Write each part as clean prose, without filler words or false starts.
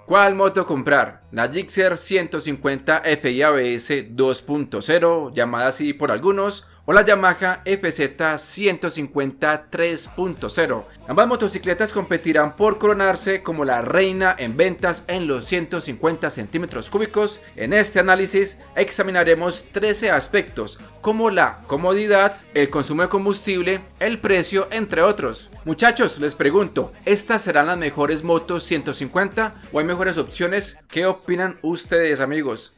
¿Cuál moto comprar? La Gixxer 150 FI ABS 2.0, llamada así por algunos, o la Yamaha FZ 150 3.0. Ambas motocicletas competirán por coronarse como la reina en ventas en los 150 centímetros cúbicos. En este análisis examinaremos 13 aspectos como la comodidad, el consumo de combustible, el precio, entre otros. Muchachos, les pregunto, ¿estas serán las mejores motos 150 o hay mejores opciones? ¿Qué opinan ustedes, amigos?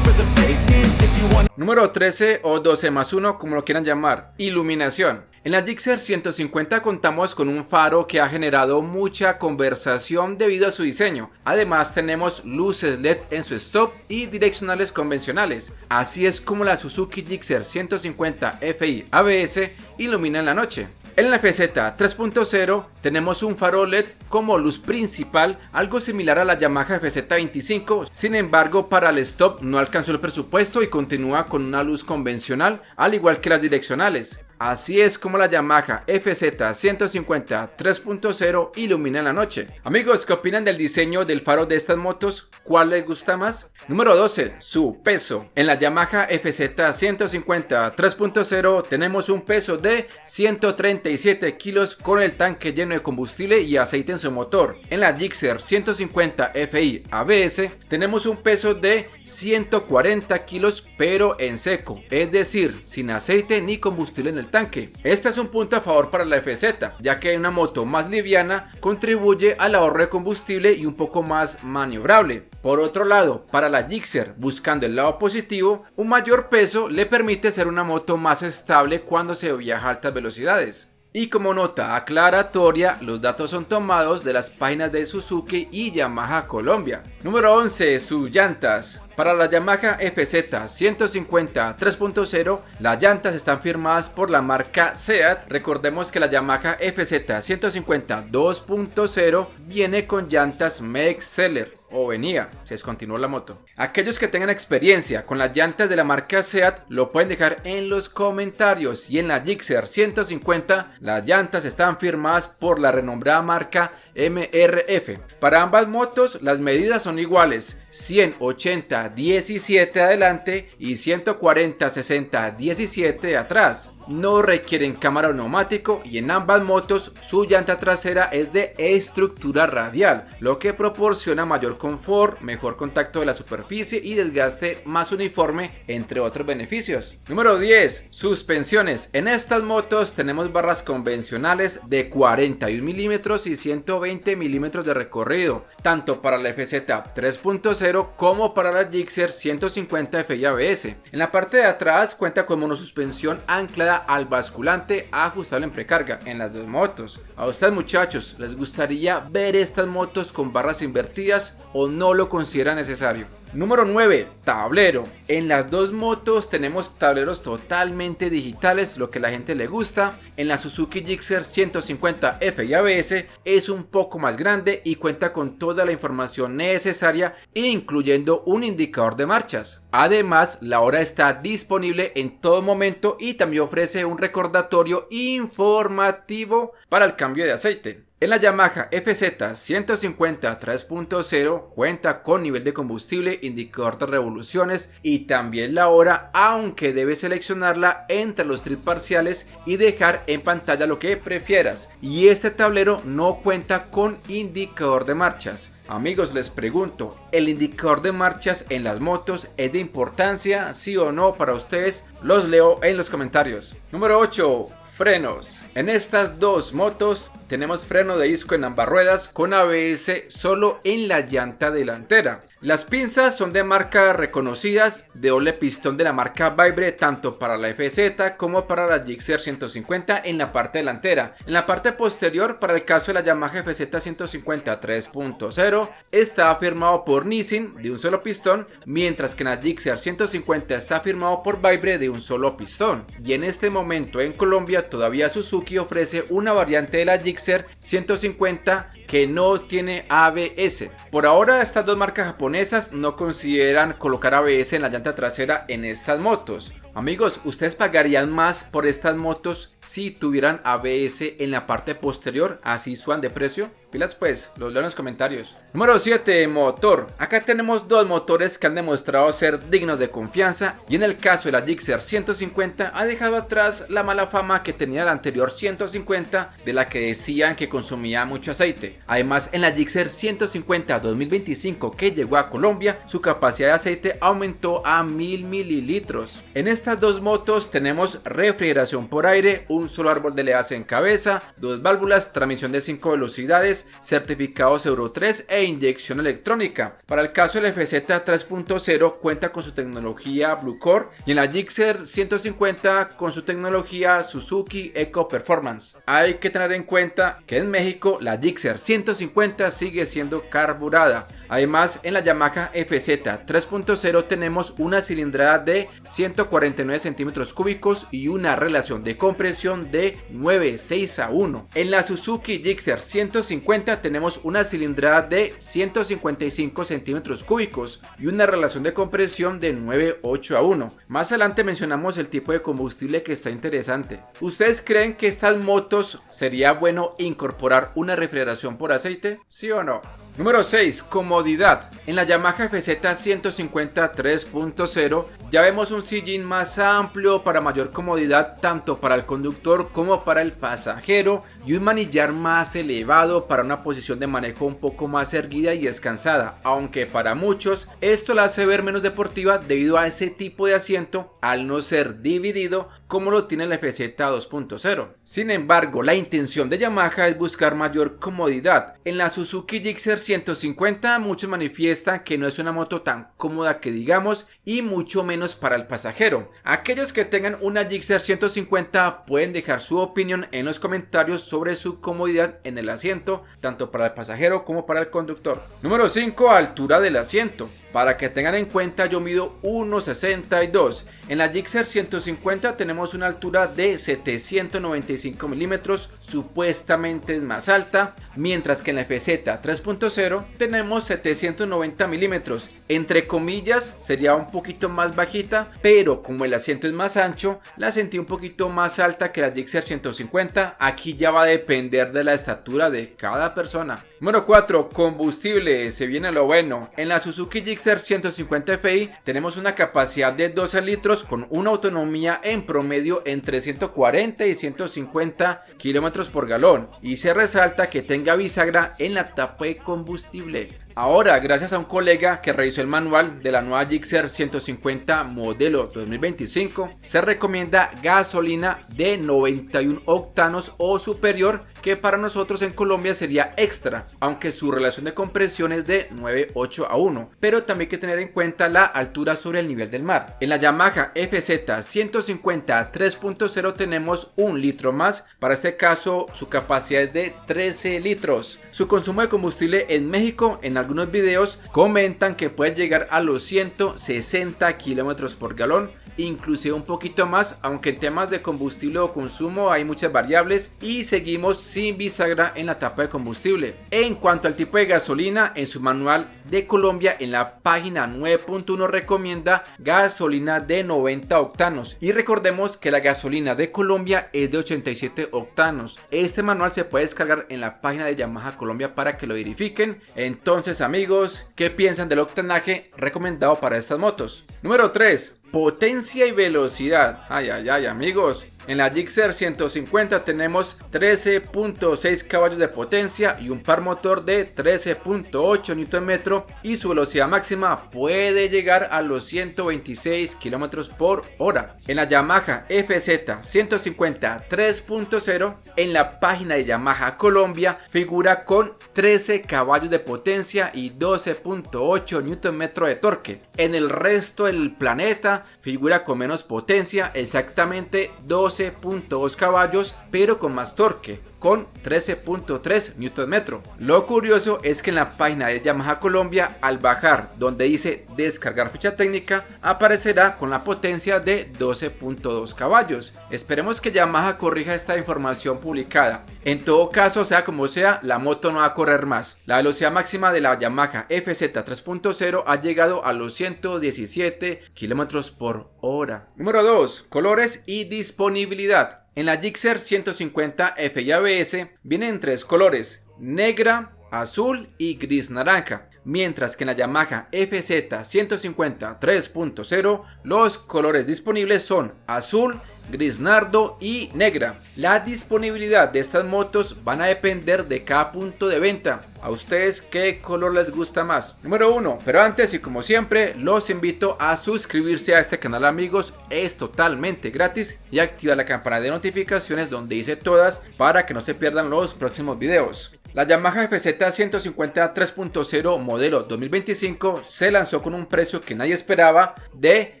Número 13 o 12 más 1, como lo quieran llamar, iluminación. En la Gixxer 150 contamos con un faro que ha generado mucha conversación debido a su diseño. Además tenemos luces LED en su stop y direccionales convencionales. Así es como la Suzuki Gixxer 150 FI ABS ilumina en la noche. En la FZ 3.0 tenemos un faro LED como luz principal, algo similar a la Yamaha FZ25, sin embargo para el stop no alcanzó el presupuesto y continúa con una luz convencional, al igual que las direccionales. Así es como la Yamaha FZ 150 3.0 ilumina en la noche. Amigos, ¿qué opinan del diseño del faro de estas motos? ¿Cuál les gusta más? Número 12, su peso. En la Yamaha FZ 150 3.0 tenemos un peso de 137 kilos con el tanque lleno de combustible y aceite en su motor. En la Gixxer 150 FI ABS tenemos un peso de 140 kilos pero en seco, es decir, sin aceite ni combustible en el tanque. Este es un punto a favor para la FZ, ya que una moto más liviana contribuye al ahorro de combustible y un poco más maniobrable. Por otro lado, para la Gixxer, buscando el lado positivo, un mayor peso le permite ser una moto más estable cuando se viaja a altas velocidades. Y como nota aclaratoria, los datos son tomados de las páginas de Suzuki y Yamaha Colombia. Número 11, sus llantas. Para la Yamaha FZ 150 3.0, las llantas están firmadas por la marca SEAT. Recordemos que la Yamaha FZ 150 2.0 viene con llantas Megseller, o venía, se descontinuó la moto. Aquellos que tengan experiencia con las llantas de la marca SEAT lo pueden dejar en los comentarios. Y en la Gixxer 150 las llantas están firmadas por la renombrada marca MRF. Para ambas motos las medidas son iguales: 180/17 adelante y 140/60/17 atrás. No requieren cámara o neumático y en ambas motos su llanta trasera es de estructura radial, lo que proporciona mayor confort, mejor contacto de la superficie y desgaste más uniforme, entre otros beneficios. Número 10, suspensiones. En estas motos tenemos barras convencionales de 41 milímetros y 120 milímetros de recorrido, tanto para la FZ 3.0 como para la Gixxer 150 FI ABS. En la parte de atrás cuenta con monosuspensión anclada al basculante ajustable en precarga en las dos motos. ¿A ustedes, muchachos, les gustaría ver estas motos con barras invertidas o no lo consideran necesario? Número 9, tablero. En las dos motos tenemos tableros totalmente digitales, lo que a la gente le gusta. En la Suzuki Gixxer 150 FI ABS es un poco más grande y cuenta con toda la información necesaria, incluyendo un indicador de marchas. Además, la hora está disponible en todo momento y también ofrece un recordatorio informativo para el cambio de aceite. En la Yamaha FZ 150 3.0 cuenta con nivel de combustible, indicador de revoluciones y también la hora, aunque debes seleccionarla entre los trips parciales y dejar en pantalla lo que prefieras. Y este tablero no cuenta con indicador de marchas. Amigos, les pregunto, ¿el indicador de marchas en las motos es de importancia, sí o no para ustedes? Los leo en los comentarios. Número 8. Frenos. En estas dos motos tenemos freno de disco en ambas ruedas con ABS solo en la llanta delantera. Las pinzas son de marcas reconocidas, de doble pistón de la marca Vibbre, tanto para la FZ como para la Gixxer 150 en la parte delantera. En la parte posterior, para el caso de la Yamaha FZ 150 3.0, está firmado por Nissin de un solo pistón, mientras que en la Gixxer 150 está firmado por Vibbre de un solo pistón. Y en este momento en Colombia todavía Suzuki ofrece una variante de la Gixxer 150 que no tiene ABS. Por ahora estas dos marcas japonesas no consideran colocar ABS en la llanta trasera en estas motos. Amigos, ¿ustedes pagarían más por estas motos si tuvieran ABS en la parte posterior, así suban de precio? Pilas pues, los leo en los comentarios. Número 7. Motor. Acá tenemos dos motores que han demostrado ser dignos de confianza, y en el caso de la Gixxer 150 ha dejado atrás la mala fama que tenía la anterior 150, de la que decían que consumía mucho aceite. Además, en la Gixxer 150 2025 que llegó a Colombia, su capacidad de aceite aumentó a 1000 mililitros. En estas dos motos tenemos refrigeración por aire, un solo árbol de levaje en cabeza, dos válvulas, transmisión de 5 velocidades, certificados Euro 3 e inyección electrónica. Para el caso del FZ 3.0 cuenta con su tecnología Blue Core, y en la Gixxer 150 con su tecnología Suzuki Eco Performance. Hay que tener en cuenta que en México la Gixxer 150 sigue siendo carburada. Además, en la Yamaha FZ 3.0 tenemos una cilindrada de 149 centímetros cúbicos y una relación de compresión de 9:6:1. En la Suzuki Gixxer 150 tenemos una cilindrada de 155 centímetros cúbicos y una relación de compresión de 9:8:1. Más adelante mencionamos el tipo de combustible que está interesante. ¿Ustedes creen que estas motos sería bueno incorporar una refrigeración por aceite? ¿Sí o no? Número 6. Comodidad. En la Yamaha FZ 150 3.0 ya vemos un sillín más amplio para mayor comodidad tanto para el conductor como para el pasajero, y un manillar más elevado para una posición de manejo un poco más erguida y descansada, aunque para muchos esto la hace ver menos deportiva debido a ese tipo de asiento al no ser dividido como lo tiene la FZ 2.0. Sin embargo, la intención de Yamaha es buscar mayor comodidad. En la Suzuki Gixxer 150 muchos manifiestan que no es una moto tan cómoda que digamos, y mucho menos para el pasajero. Aquellos que tengan una Gixxer 150 pueden dejar su opinión en los comentarios sobre su comodidad en el asiento, tanto para el pasajero como para el conductor. Número 5. Altura del asiento. Para que tengan en cuenta, yo mido 1,62. En la Gixxer 150 tenemos una altura de 795 milímetros, supuestamente es más alta, mientras que en la FZ 3.0 tenemos 790 milímetros. Entre comillas sería un poquito más bajita, pero como el asiento es más ancho, la sentí un poquito más alta que la Gixxer 150. Aquí ya va a depender de la estatura de cada persona. Número 4. Combustible. Se viene lo bueno. En la Suzuki Gixxer 150 Fi tenemos una capacidad de 12 litros con una autonomía en promedio entre 140 y 150 kilómetros por galón, y se resalta que tenga bisagra en la tapa de combustible. Ahora, gracias a un colega que revisó el manual de la nueva Gixxer 150 modelo 2025, se recomienda gasolina de 91 octanos o superior, que para nosotros en Colombia sería extra, aunque su relación de compresión es de 9:8:1, pero también hay que tener en cuenta la altura sobre el nivel del mar. En la Yamaha FZ 150 3.0 tenemos un litro más, para este caso su capacidad es de 13 litros. Su consumo de combustible en México, en algunos videos comentan que puede llegar a los 160 kilómetros por galón, inclusive un poquito más, aunque en temas de combustible o consumo hay muchas variables, y seguimos sin bisagra en la tapa de combustible. En cuanto al tipo de gasolina, en su manual de Colombia en la página 9.1 recomienda gasolina de 90 octanos, y recordemos que la gasolina de Colombia es de 87 octanos. Este manual se puede descargar en la página de Yamaha Colombia para que lo verifiquen. Entonces amigos, ¿qué piensan del octanaje recomendado para estas motos? Número 3. Potencia y velocidad. Ay amigos, en la Gixxer 150 tenemos 13.6 caballos de potencia y un par motor de 13.8 Nm, y su velocidad máxima puede llegar a los 126 km por hora. En la Yamaha FZ 150 3.0 en la página de Yamaha Colombia figura con 13 caballos de potencia y 12.8 Nm de torque. En el resto del planeta figura con menos potencia, exactamente 12.2 caballos, pero con más torque. con 13.3 Nm. Lo curioso es que en la página de Yamaha Colombia, al bajar donde dice descargar ficha técnica, aparecerá con la potencia de 12.2 caballos. Esperemos que Yamaha corrija esta información publicada. En todo caso, sea como sea, la moto no va a correr más. La velocidad máxima de la Yamaha FZ 3.0 ha llegado a los 117 km/h. Número 2. Colores y disponibilidad. En la Gixxer 150 FI ABS vienen 3 colores: negra, azul y gris naranja. Mientras que en la Yamaha FZ 150 3.0 los colores disponibles son azul, gris nardo y negra. La disponibilidad de estas motos van a depender de cada punto de venta. ¿A ustedes qué color les gusta más? Número 1. Pero antes, y como siempre, los invito a suscribirse a este canal, amigos. Es totalmente gratis, y activar la campana de notificaciones donde dice todas para que no se pierdan los próximos videos. La Yamaha FZ 150 3.0 modelo 2025 se lanzó con un precio que nadie esperaba de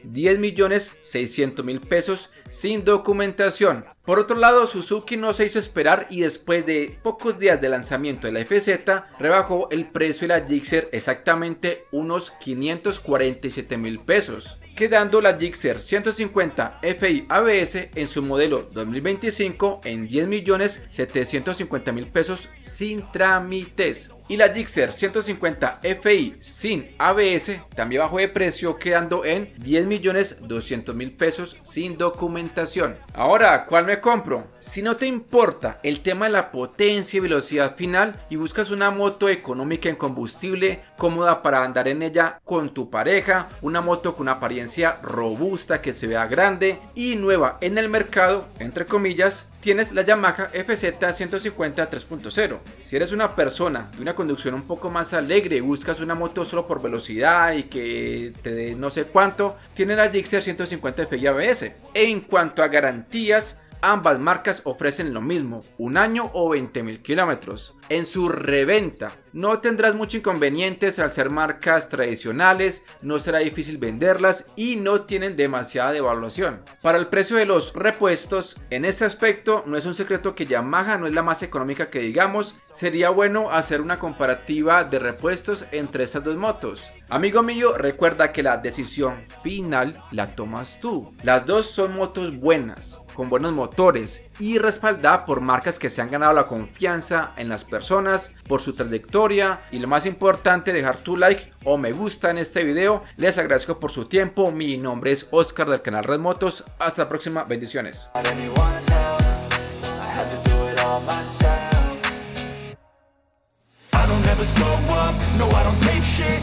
10.600.000 pesos sin documentación. Por otro lado, Suzuki no se hizo esperar y después de pocos días de lanzamiento de la FZ rebajó el precio de la Gixxer exactamente unos 547.000 pesos, quedando la Gixxer 150 FI ABS en su modelo 2025 en 10.750.000 pesos sin trámites. Y la Gixxer 150 FI sin ABS también bajó de precio, quedando en 10.200.000 pesos sin documentación. Ahora, ¿cuál me compro? Si no te importa el tema de la potencia y velocidad final y buscas una moto económica en combustible, cómoda para andar en ella con tu pareja, una moto con una apariencia robusta que se vea grande y nueva en el mercado, entre comillas, tienes la Yamaha FZ 150 3.0. Si eres una persona de una conducción un poco más alegre y buscas una moto solo por velocidad y que te dé no sé cuánto, tienes la Gixxer 150 FI ABS. En cuanto a garantías, ambas marcas ofrecen lo mismo, 1 año o 20.000 kilómetros. En su reventa no tendrás muchos inconvenientes al ser marcas tradicionales, no será difícil venderlas y no tienen demasiada devaluación. Para el precio de los repuestos, en este aspecto no es un secreto que Yamaha no es la más económica que digamos. Sería bueno hacer una comparativa de repuestos entre estas dos motos. Amigo mío, recuerda que la decisión final la tomas tú. Las dos son motos buenas, con buenos motores y respaldadas por marcas que se han ganado la confianza en las personas por su trayectoria, y lo más importante, dejar tu like o me gusta en este video. Les agradezco por su tiempo. Mi nombre es Oscar del canal Red Motos. Hasta la próxima, bendiciones. I don't ever slow up, no I don't take shit.